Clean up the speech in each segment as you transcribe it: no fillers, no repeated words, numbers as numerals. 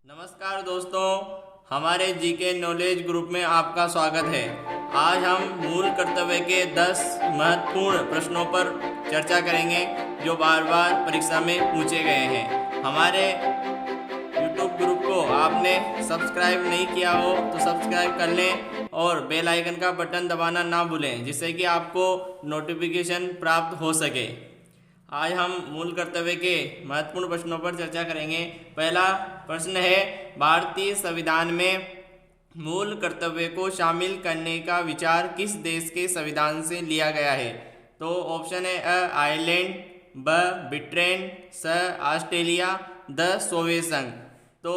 नमस्कार दोस्तों, हमारे जीके नॉलेज ग्रुप में आपका स्वागत है। आज हम मूल कर्तव्य के 10 महत्वपूर्ण प्रश्नों पर चर्चा करेंगे जो बार बार परीक्षा में पूछे गए हैं। हमारे यूट्यूब ग्रुप को आपने सब्सक्राइब नहीं किया हो तो सब्सक्राइब कर लें और बेल आइकन का बटन दबाना ना भूलें, जिससे कि आपको नोटिफिकेशन प्राप्त हो सके। आज हम मूल कर्तव्य के महत्वपूर्ण प्रश्नों पर चर्चा करेंगे। पहला प्रश्न है, भारतीय संविधान में मूल कर्तव्य को शामिल करने का विचार किस देश के संविधान से लिया गया है? तो ऑप्शन है अ आयरलैंड, ब ब्रिटेन, स ऑस्ट्रेलिया, द सोवियत संघ। तो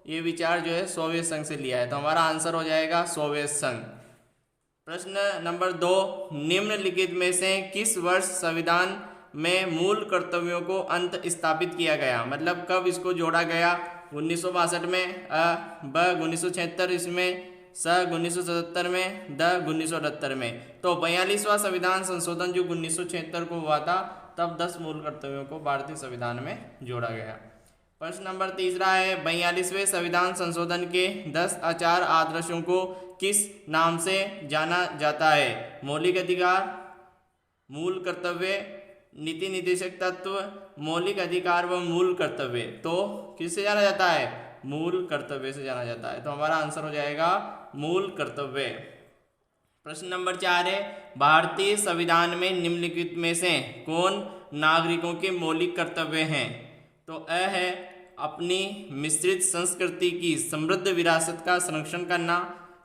ये विचार जो है सोवियत संघ से लिया है, तो हमारा आंसर हो जाएगा सोवियत संघ। प्रश्न नंबर 2, निम्नलिखित में से किस वर्ष संविधान में मूल कर्तव्यों को अंत स्थापित किया गया? मतलब कब इसको जोड़ा गया? 1962 में, ब 1976 इसमें, स 1977 में, द 1978 में। तो 42वां संविधान संशोधन जो 1976 को हुआ था, तब 10 मूल कर्तव्यों को भारतीय संविधान में जोड़ा गया। प्रश्न नंबर 3 है, 42वें संविधान संशोधन के 10 आचार आदर्शों को किस नाम से जाना जाता है? मौलिक अधिकार, मूल कर्तव्य, नीति निर्देशक तत्व, मौलिक अधिकार व मूल कर्तव्य। तो किससे जाना जाता है? मूल कर्तव्य से जाना जाता है, तो हमारा आंसर हो जाएगा मूल कर्तव्य। प्रश्न नंबर 4 है, भारतीय संविधान में निम्नलिखित में से कौन नागरिकों के मौलिक कर्तव्य हैं? तो अ है अपनी मिश्रित संस्कृति की समृद्ध विरासत का संरक्षण करना,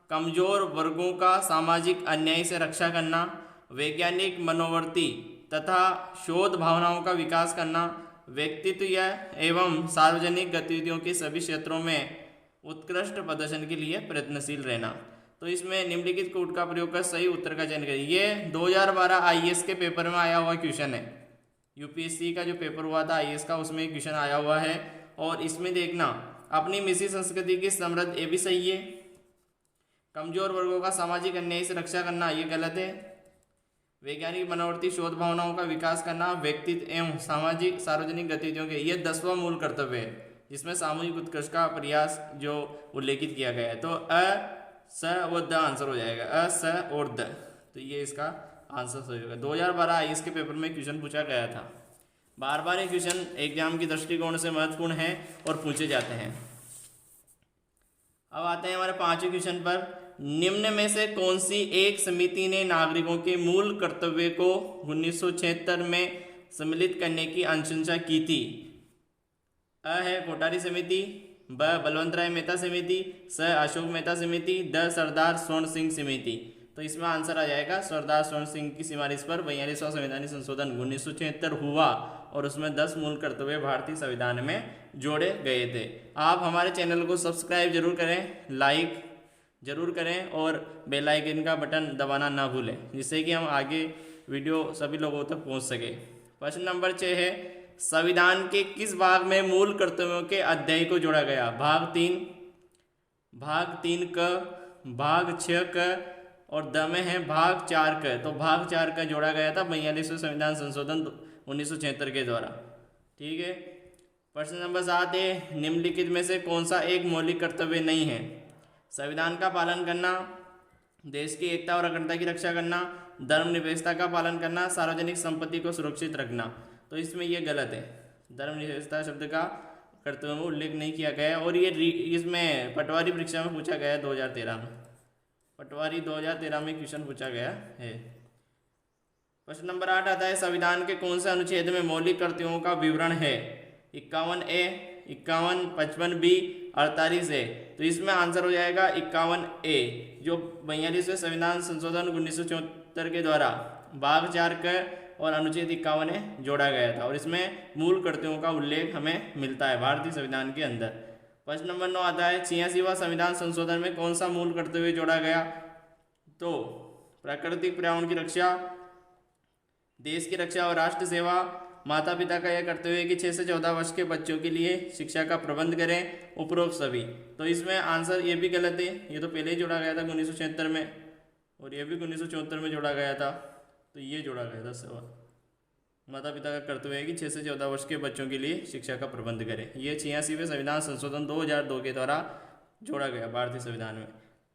कमजोर वर्गों का सामाजिक अन्याय से रक्षा करना, वैज्ञानिक मनोवृत्ति तथा शोध भावनाओं का विकास करना, व्यक्तित्व एवं सार्वजनिक गतिविधियों के सभी क्षेत्रों में उत्कृष्ट प्रदर्शन के लिए प्रयत्नशील रहना। तो इसमें निम्नलिखित कोड का प्रयोग कर सही उत्तर का चयन करें। ये 2012 आईएएस के पेपर में आया हुआ क्वेश्चन है। यूपीएससी का जो पेपर हुआ था आईएएस का, उसमें क्वेश्चन आया हुआ है। और इसमें देखना, अपनी मिश्रित संस्कृति की समृद्ध, ये भी सही है। कमजोर वर्गों का सामाजिक अन्याय से रक्षा करना, ये गलत है। वैज्ञानिक मनोवृत्ति शोध भावनाओं का विकास करना, व्यक्तित्व एवं सामाजिक सार्वजनिक गतिविधियों के, ये 10वां मूल कर्तव्य है, जिसमें सामूहिक उत्कर्ष का प्रयास जो उल्लेखित किया गया है। तो अ स व द आंसर हो जाएगा, अ स और द। तो ये इसका आंसर सही होगा। 2012 आईएएस के पेपर में क्वेश्चन पूछा गया था। बार बार ये क्वेश्चन एग्जाम की दृष्टिकोण से महत्वपूर्ण है और पूछे जाते हैं। अब आते हैं हमारे 5वें क्वेश्चन पर। निम्न में से कौन सी एक समिति ने नागरिकों के मूल कर्तव्य को 1976 में सम्मिलित करने की अनुशंसा की थी? अ है कोठारी समिति, ब बलवंत राय मेहता समिति, स अशोक मेहता समिति, द सरदार स्वर्ण सिंह समिति। तो इसमें आंसर आ जाएगा सरदार स्वर्ण सिंह की सिफारिश पर 42वां संवैधानिक संशोधन 1976 हुआ और उसमें 10 मूल कर्तव्य भारतीय संविधान में जोड़े गए थे। आप हमारे चैनल को सब्सक्राइब जरूर करें, लाइक जरूर करें और बेल आइकन का बटन दबाना ना भूलें, जिससे कि हम आगे वीडियो सभी लोगों तक पहुंच सके। प्रश्न नंबर 6 है, संविधान के किस भाग में मूल कर्तव्यों के अध्याय को जोड़ा गया? भाग 3 क, भाग 6 क और द में है भाग 4 क। तो भाग 4 का जोड़ा गया था 42वें संविधान संशोधन 1976 के द्वारा। ठीक है। प्रश्न नंबर 7 है, निम्नलिखित में से कौन सा एक मौलिक कर्तव्य नहीं है? संविधान का पालन करना, देश की एकता और अखंडता की रक्षा करना, धर्मनिरपेक्षता का पालन करना, सार्वजनिक संपत्ति को सुरक्षित रखना। तो इसमें यह गलत है। धर्मनिरपेक्षता शब्द का कर्तव्य में उल्लेख नहीं किया गया और ये इसमें पटवारी परीक्षा में पूछा गया है 2013 में। पटवारी 2013 में क्वेश्चन पूछा गया है। प्रश्न नंबर 8 आता है, संविधान के कौन से अनुच्छेद में मौलिक कर्तव्यों का विवरण है? 51A, 51, 55B, 48A। तो इसमें आंसर हो जाएगा 51A, जो 42वें संविधान संशोधन 1974 के द्वारा भाग 4 का और अनुच्छेद 51 जोड़ा गया था और इसमें मूल कर्तव्यों का उल्लेख हमें मिलता है भारतीय संविधान के अंदर। प्रश्न नंबर 9 आता है, 86वां संविधान संशोधन में कौन सा मूल कर्तव्य जोड़ा गया? तो प्राकृतिक पर्यावरण की रक्षा, देश की रक्षा और राष्ट्र सेवा, माता पिता का यह कर्तव्य है कि 6 से 14 वर्ष के बच्चों के लिए शिक्षा का प्रबंध करें, उपरोक्त सभी। तो इसमें आंसर ये भी गलत है। ये तो पहले ही जोड़ा गया था 1976 में और ये भी 1974 में जोड़ा गया था, तो ये जोड़ा गया था सवाल माता पिता का कर्तव्य है कि 6 से 14 वर्ष के बच्चों के लिए शिक्षा का प्रबंध करें। ये 86वें संविधान संशोधन 2002 के द्वारा जोड़ा गया भारतीय संविधान में।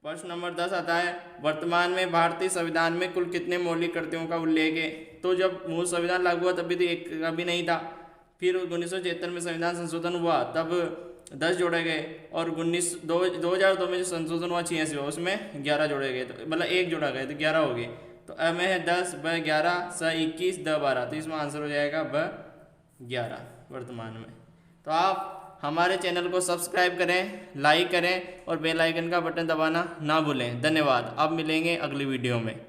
प्रश्न नंबर 10 आता है, वर्तमान में भारतीय संविधान में कुल कितने मौलिक कर्तव्यों का उल्लेख है? तो जब मूल संविधान लागू हुआ तब भी तो एक कभी नहीं था, फिर 1976 में संविधान संशोधन हुआ तब 10 जोड़े गए, और 2002 में जो संशोधन हुआ 86 उसमें 11 जोड़े गए, तो मतलब 1 जोड़ा गया तो 11 हो गए। तो अ में है 10, ब 11, स 21, द 12, तो इसमें आंसर हो जाएगा ब 11 वर्तमान में। तो आप हमारे चैनल को सब्सक्राइब करें, लाइक करें और बेल आइकन का बटन दबाना ना भूलें। धन्यवाद। अब मिलेंगे अगली वीडियो में।